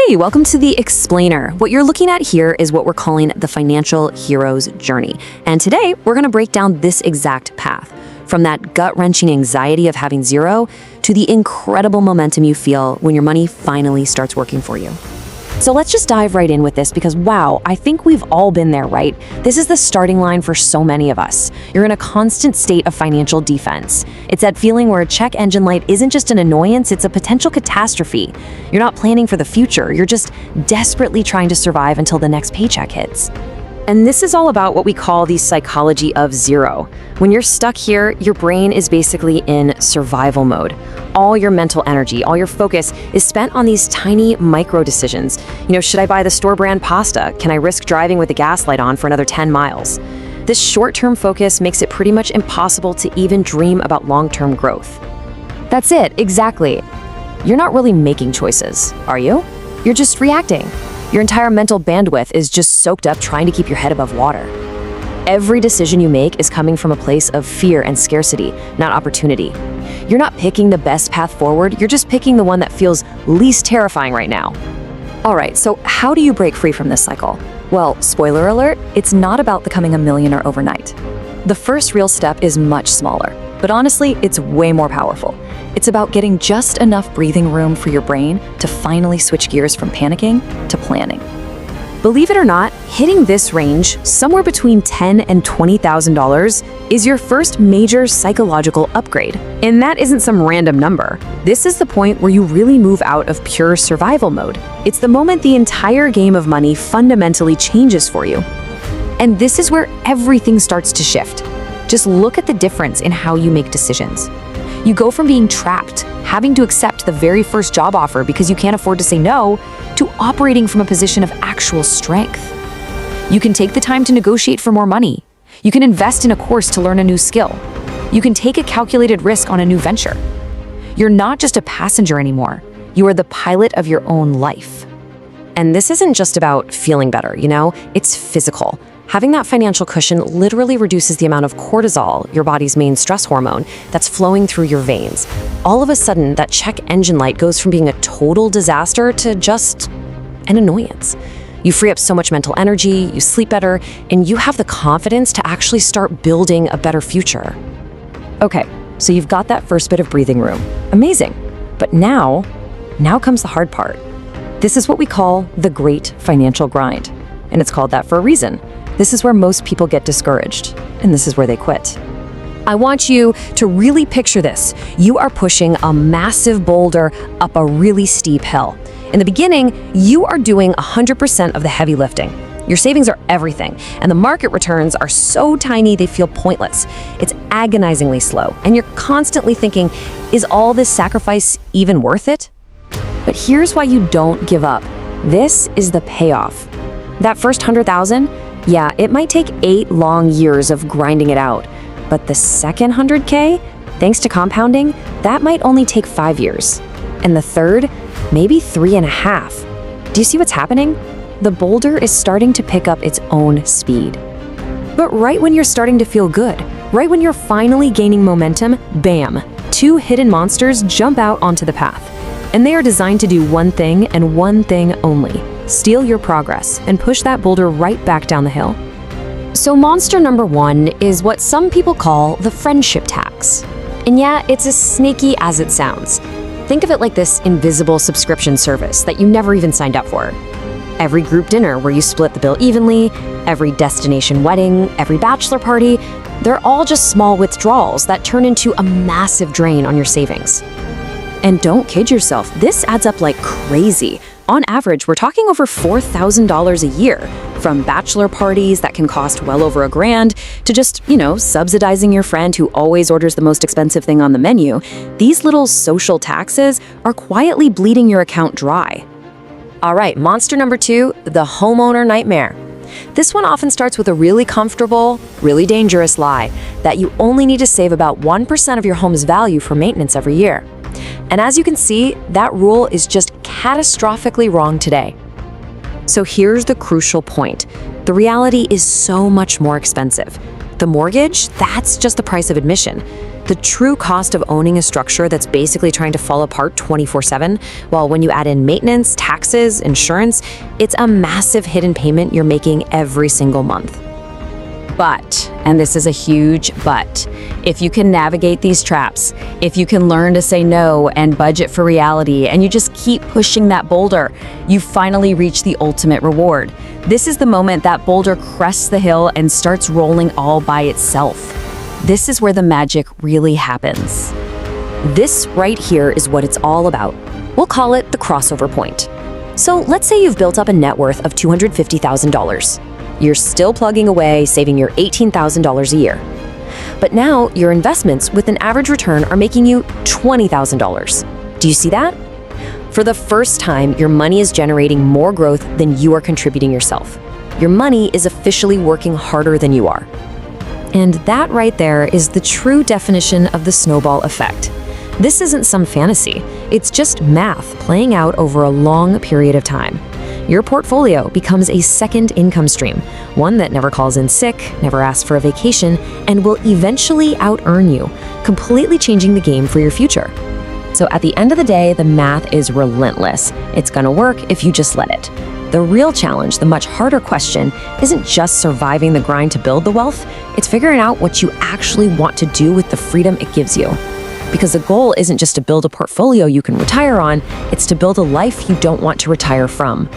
Hey, welcome to the Explainer. What you're looking at here is what we're calling the financial hero's journey. And today, we're going to break down this exact path, from that gut-wrenching anxiety of having zero to the incredible momentum you feel when your money finally starts working for you. So let's just dive right in with this because, wow, I think we've all been there, right? This is the starting line for so many of us. You're in a constant state of financial defense. It's that feeling where a check engine light isn't just an annoyance, it's a potential catastrophe. You're not planning for the future, you're just desperately trying to survive until the next paycheck hits. And this is all about what we call the psychology of zero. When you're stuck here, your brain is basically in survival mode. All your mental energy, all your focus is spent on these tiny micro decisions. Should I buy the store brand pasta? Can I risk driving with the gas light on for another 10 miles? This short-term focus makes it pretty much impossible to even dream about long-term growth. That's it, exactly. You're not really making choices, are you? You're just reacting. Your entire mental bandwidth is just soaked up trying to keep your head above water. Every decision you make is coming from a place of fear and scarcity, not opportunity. You're not picking the best path forward, you're just picking the one that feels least terrifying right now. All right, so how do you break free from this cycle? Well, spoiler alert, it's not about becoming a millionaire overnight. The first real step is much smaller, but honestly, it's way more powerful. It's about getting just enough breathing room for your brain to finally switch gears from panicking to planning. Believe it or not, hitting this range, somewhere between $10,000 and $20,000, is your first major psychological upgrade. And that isn't some random number. This is the point where you really move out of pure survival mode. It's the moment the entire game of money fundamentally changes for you. And this is where everything starts to shift. Just look at the difference in how you make decisions. You go from being trapped, having to accept the very first job offer because you can't afford to say no, to operating from a position of actual strength. You can take the time to negotiate for more money. You can invest in a course to learn a new skill. You can take a calculated risk on a new venture. You're not just a passenger anymore. You are the pilot of your own life. And this isn't just about feeling better, it's physical. Having that financial cushion literally reduces the amount of cortisol, your body's main stress hormone, that's flowing through your veins. All of a sudden, that check engine light goes from being a total disaster to just an annoyance. You free up so much mental energy, you sleep better, and you have the confidence to actually start building a better future. Okay, so you've got that first bit of breathing room. Amazing. But now comes the hard part. This is what we call the great financial grind. And it's called that for a reason. This is where most people get discouraged, and this is where they quit. I want you to really picture this. You are pushing a massive boulder up a really steep hill. In the beginning, you are doing 100% of the heavy lifting. Your savings are everything, and the market returns are so tiny they feel pointless. It's agonizingly slow, and you're constantly thinking, is all this sacrifice even worth it? But here's why you don't give up. This is the payoff. That first 100,000, yeah, it might take 8 long years of grinding it out, but the second 100K, thanks to compounding, that might only take 5 years. And the third, maybe 3.5. Do you see what's happening? The boulder is starting to pick up its own speed. But right when you're starting to feel good, right when you're finally gaining momentum, bam, 2 hidden monsters jump out onto the path. And they are designed to do one thing and one thing only: steal your progress and push that boulder right back down the hill. So monster number 1 is what some people call the friendship tax. And yeah, it's as sneaky as it sounds. Think of it like this invisible subscription service that you never even signed up for. Every group dinner where you split the bill evenly, every destination wedding, every bachelor party, they're all just small withdrawals that turn into a massive drain on your savings. And don't kid yourself, this adds up like crazy. On average, we're talking over $4,000 a year, from bachelor parties that can cost well over $1,000 to just, subsidizing your friend who always orders the most expensive thing on the menu. These little social taxes are quietly bleeding your account dry. All right, monster number 2, the homeowner nightmare. This one often starts with a really comfortable, really dangerous lie that you only need to save about 1% of your home's value for maintenance every year. And as you can see, that rule is just catastrophically wrong today. So here's the crucial point. The reality is so much more expensive. The mortgage, that's just the price of admission. The true cost of owning a structure that's basically trying to fall apart 24/7, while when you add in maintenance, taxes, insurance, it's a massive hidden payment you're making every single month. But, and this is a huge but, if you can navigate these traps, if you can learn to say no and budget for reality, and you just keep pushing that boulder, you finally reach the ultimate reward. This is the moment that boulder crests the hill and starts rolling all by itself. This is where the magic really happens. This right here is what it's all about. We'll call it the crossover point. So let's say you've built up a net worth of $250,000. You're still plugging away, saving your $18,000 a year. But now your investments with an average return are making you $20,000. Do you see that? For the first time, your money is generating more growth than you are contributing yourself. Your money is officially working harder than you are. And that right there is the true definition of the snowball effect. This isn't some fantasy. It's just math playing out over a long period of time. Your portfolio becomes a second income stream, one that never calls in sick, never asks for a vacation, and will eventually out-earn you, completely changing the game for your future. So at the end of the day, the math is relentless. It's gonna work if you just let it. The real challenge, the much harder question, isn't just surviving the grind to build the wealth, it's figuring out what you actually want to do with the freedom it gives you. Because the goal isn't just to build a portfolio you can retire on, it's to build a life you don't want to retire from.